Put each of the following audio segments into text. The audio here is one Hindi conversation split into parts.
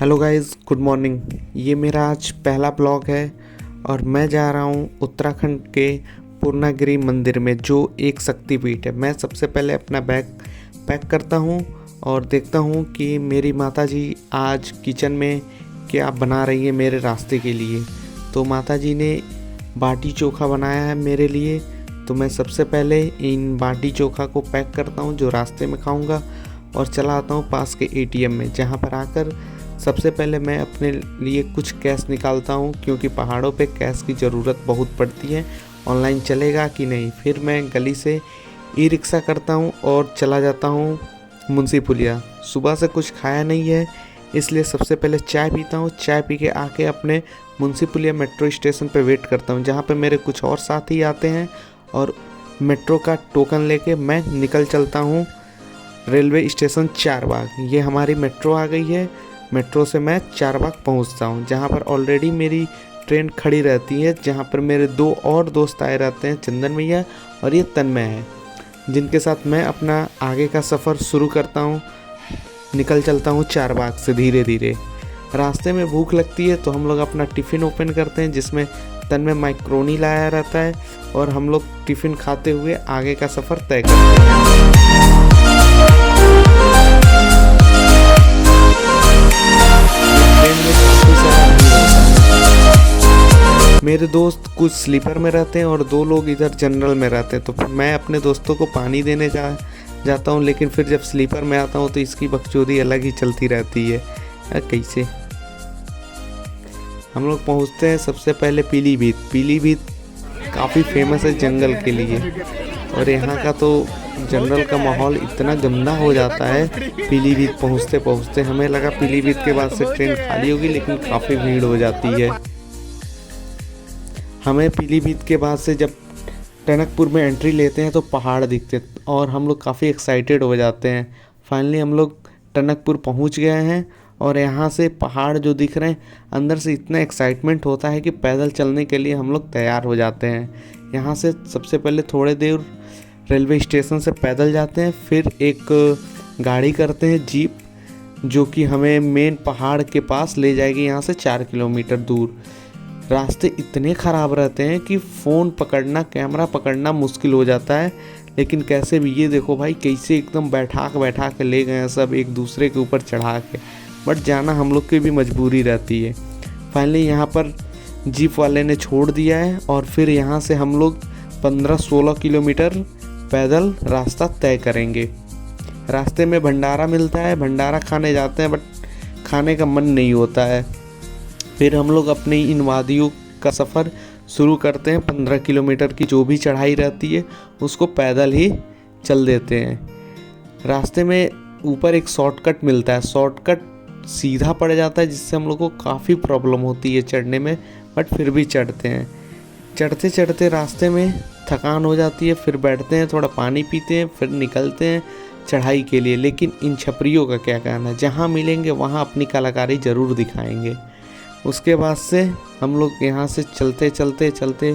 Hello guys, good morning. ये मेरा आज पहला ब्लॉग है और मैं जा रहा हूँ उत्तराखंड के पूर्णागिरि मंदिर में, जो एक शक्तिपीठ है। मैं सबसे पहले अपना बैग पैक करता हूँ और देखता हूँ कि मेरी माताजी आज किचन में क्या बना रही है मेरे रास्ते के लिए। तो माताजी ने बाटी चोखा बनाया है मेरे लिए, तो मैं सबसे पहले इन बाटी चोखा को पैक करता हूँ जो रास्ते में खाऊंगा और चला आता हूँ पास के एटीएम में, जहाँ पर आकर सबसे पहले मैं अपने लिए कुछ कैश निकालता हूँ, क्योंकि पहाड़ों पे कैश की ज़रूरत बहुत पड़ती है। ऑनलाइन चलेगा कि नहीं। फिर मैं गली से ई रिक्शा करता हूँ और चला जाता हूँ मुंशी पुलिया। सुबह से कुछ खाया नहीं है, इसलिए सबसे पहले चाय पीता हूँ। चाय पी के आके अपने मुंशी पुलिया मेट्रो स्टेशन पे वेट करता हूँ, जहाँ पे मेरे कुछ और साथी आते हैं और मेट्रो का टोकन लेके मैं निकल चलता हूँ रेलवे स्टेशन चारबाग। ये हमारी मेट्रो आ गई है। मेट्रो से मैं चारबाग पहुंचता हूं, जहां पर ऑलरेडी मेरी ट्रेन खड़ी रहती है, जहां पर मेरे दो और दोस्त आए रहते हैं, चंदन भैया और ये तन्मय है, जिनके साथ मैं अपना आगे का सफ़र शुरू करता हूं। निकल चलता हूं चारबाग से धीरे धीरे। रास्ते में भूख लगती है तो हम लोग अपना टिफ़िन ओपन करते हैं, जिसमें तन्मय मैक्रोनी लाया रहता है और हम लोग टिफ़िन खाते हुए आगे का सफ़र तय करते हैं। मेरे दोस्त कुछ स्लीपर में रहते हैं और दो लोग इधर जनरल में रहते हैं, तो फिर मैं अपने दोस्तों को पानी देने जाता हूँ। लेकिन फिर जब स्लीपर में आता हूँ तो इसकी बकचोदी अलग ही चलती रहती है। कैसे हम लोग पहुँचते हैं सबसे पहले पीलीभीत। पीलीभीत काफ़ी फेमस है जंगल के लिए, और यहाँ का तो जनरल का माहौल इतना गंदा हो जाता है। पीलीभीत पहुँचते पहुँचते हमें लगा पीलीभीत के बाद से ट्रेन खाली होगी, लेकिन काफ़ी भीड़ हो जाती है। हमें पीलीभीत के बाद से जब टनकपुर में एंट्री लेते हैं तो पहाड़ दिखते और हम लोग काफ़ी एक्साइटेड हो जाते हैं। फाइनली हम लोग टनकपुर पहुंच गए हैं और यहाँ से पहाड़ जो दिख रहे हैं, अंदर से इतना एक्साइटमेंट होता है कि पैदल चलने के लिए हम लोग तैयार हो जाते हैं। यहाँ से सबसे पहले थोड़े देर रेलवे स्टेशन से पैदल जाते हैं, फिर एक गाड़ी करते हैं जीप, जो कि हमें मेन पहाड़ के पास ले जाएगी, यहाँ से 4 किलोमीटर दूर। रास्ते इतने ख़राब रहते हैं कि फ़ोन पकड़ना, कैमरा पकड़ना मुश्किल हो जाता है, लेकिन कैसे भी। ये देखो भाई, कैसे एकदम बैठा के ले गए हैं सब एक दूसरे के ऊपर चढ़ा के, बट जाना हम लोग की भी मजबूरी रहती है। फाइनली यहाँ पर जीप वाले ने छोड़ दिया है और फिर यहाँ से हम लोग 15-16 किलोमीटर पैदल रास्ता तय करेंगे। रास्ते में भंडारा मिलता है, भंडारा खाने जाते हैं, बट खाने का मन नहीं होता है। फिर हम लोग अपनी इन वादियों का सफ़र शुरू करते हैं। 15 किलोमीटर की जो भी चढ़ाई रहती है उसको पैदल ही चल देते हैं। रास्ते में ऊपर एक शॉर्टकट मिलता है, शॉर्टकट सीधा पड़ जाता है, जिससे हम लोग को काफ़ी प्रॉब्लम होती है चढ़ने में, बट फिर भी चढ़ते हैं। चढ़ते चढ़ते रास्ते में थकान हो जाती है, फिर बैठते हैं, थोड़ा पानी पीते हैं, फिर निकलते हैं चढ़ाई के लिए। लेकिन इन छपरियों का क्या कहना है, जहाँ मिलेंगे वहाँ अपनी कलाकारी ज़रूर दिखाएंगे। उसके बाद से हम लोग यहाँ से चलते चलते चलते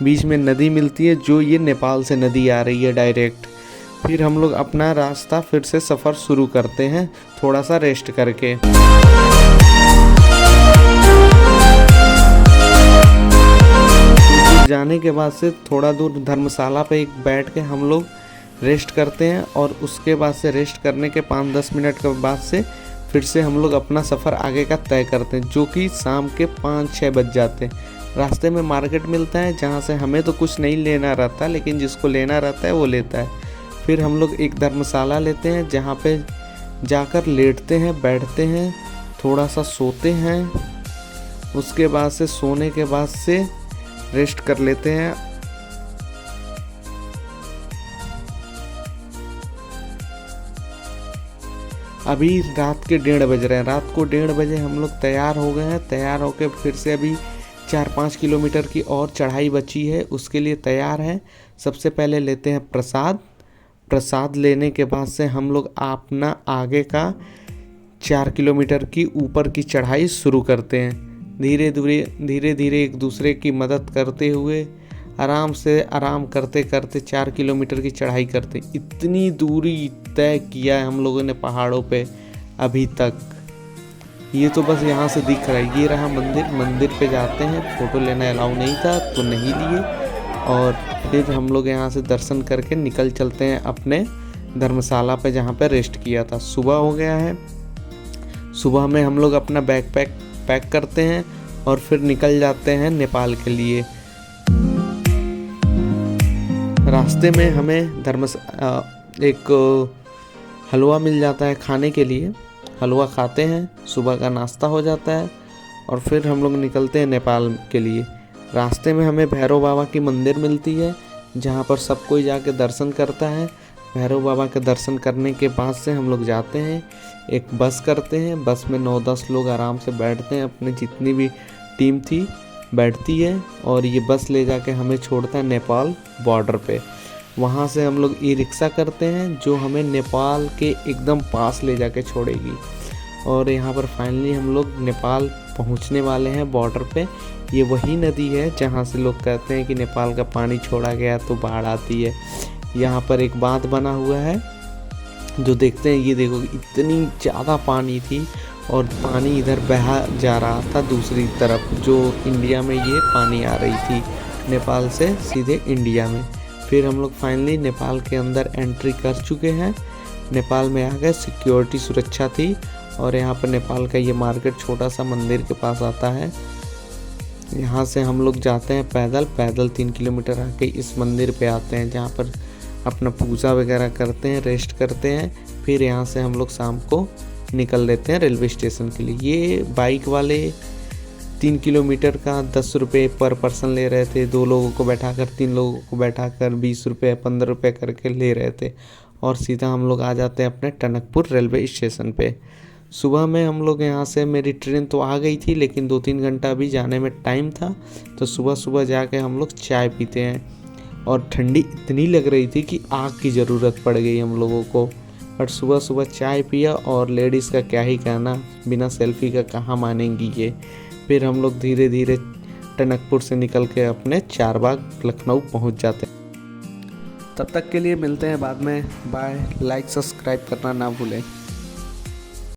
बीच में नदी मिलती है, जो ये नेपाल से नदी आ रही है डायरेक्ट। फिर हम लोग अपना रास्ता फिर से सफ़र शुरू करते हैं, थोड़ा सा रेस्ट करके। जाने के बाद से थोड़ा दूर धर्मशाला पे एक बैठ के हम लोग रेस्ट करते हैं, और उसके बाद से रेस्ट करने के 5-10 मिनट के बाद से फिर से हम लोग अपना सफ़र आगे का तय करते हैं, जो कि शाम के 5-6 बज जाते हैं। रास्ते में मार्केट मिलता है, जहाँ से हमें तो कुछ नहीं लेना रहता, लेकिन जिसको लेना रहता है वो लेता है। फिर हम लोग एक धर्मशाला लेते हैं, जहाँ पे जाकर लेटते हैं, बैठते हैं, थोड़ा सा सोते हैं। उसके बाद से सोने के बाद से रेस्ट कर लेते हैं। अभी रात के 1:30 बज रहे हैं। रात को 1:30 बजे हम लोग तैयार हो गए हैं। तैयार होकर फिर से अभी 4-5 किलोमीटर की और चढ़ाई बची है, उसके लिए तैयार है। सबसे पहले लेते हैं प्रसाद। प्रसाद लेने के बाद से हम लोग अपना आगे का 4 किलोमीटर की ऊपर की चढ़ाई शुरू करते हैं। धीरे धीरे एक दूसरे की मदद करते हुए आराम करते करते 4 किलोमीटर की चढ़ाई करते। इतनी दूरी तय किया है हम लोगों ने पहाड़ों पे अभी तक। ये तो बस यहाँ से दिख रहा है, ये रहा मंदिर। मंदिर पे जाते हैं, फ़ोटो लेना अलाउ नहीं था तो नहीं लिए, और फिर हम लोग यहाँ से दर्शन करके निकल चलते हैं अपने धर्मशाला पे जहाँ पे रेस्ट किया था। सुबह हो गया है, सुबह में हम लोग अपना बैग पैक करते हैं और फिर निकल जाते हैं नेपाल के लिए। रास्ते में हमें एक हलवा मिल जाता है खाने के लिए, हलवा खाते हैं, सुबह का नाश्ता हो जाता है और फिर हम लोग निकलते हैं नेपाल के लिए। रास्ते में हमें भैरव बाबा की मंदिर मिलती है जहाँ पर सब कोई जाके दर्शन करता है। भैरव बाबा के दर्शन करने के बाद से हम लोग जाते हैं, एक बस करते हैं, बस में 9-10 लोग आराम से बैठते हैं, अपनी जितनी भी टीम थी बैठती है, और ये बस ले जाके हमें छोड़ता है नेपाल बॉर्डर पे। वहाँ से हम लोग ई रिक्शा करते हैं जो हमें नेपाल के एकदम पास ले जाके छोड़ेगी, और यहाँ पर फाइनली हम लोग नेपाल पहुँचने वाले हैं बॉर्डर पे। ये वही नदी है जहाँ से लोग कहते हैं कि नेपाल का पानी छोड़ा गया तो बाढ़ आती है। यहाँ पर एक बांध बना हुआ है जो देखते हैं, ये देखो इतनी ज़्यादा पानी थी और पानी इधर बहा जा रहा था दूसरी तरफ, जो इंडिया में ये पानी आ रही थी नेपाल से सीधे इंडिया में। फिर हम लोग फाइनली नेपाल के अंदर एंट्री कर चुके हैं, नेपाल में आ गए। सिक्योरिटी सुरक्षा थी, और यहाँ पर नेपाल का ये मार्केट छोटा सा मंदिर के पास आता है। यहाँ से हम लोग जाते हैं पैदल 3 किलोमीटर आके इस मंदिर पे आते हैं जहाँ पर अपना पूजा वगैरह करते हैं, रेस्ट करते हैं। फिर यहाँ से हम लोग शाम को निकल लेते हैं रेलवे स्टेशन के लिए। ये बाइक वाले 3 किलोमीटर का 10 रुपये पर पर्सन ले रहे थे, 2 लोगों को बैठाकर 3 लोगों को बैठाकर 20 रुपये 15 रुपये करके ले रहे थे, और सीधा हम लोग आ जाते हैं अपने टनकपुर रेलवे स्टेशन पे। सुबह में हम लोग यहाँ से, मेरी ट्रेन तो आ गई थी लेकिन 2-3 घंटा भी जाने में टाइम था, तो सुबह जाके हम लोग चाय पीते हैं, और ठंडी इतनी लग रही थी कि आग की ज़रूरत पड़ गई हम लोगों को। बट सुबह चाय पिया, और लेडीज़ का क्या ही कहना, बिना सेल्फी का कहाँ मानेंगी ये। फिर हम लोग धीरे धीरे टनकपुर से निकल के अपने चारबाग लखनऊ पहुँच जाते हैं। तब तक के लिए मिलते हैं बाद में, बाय। लाइक सब्सक्राइब करना ना भूलें।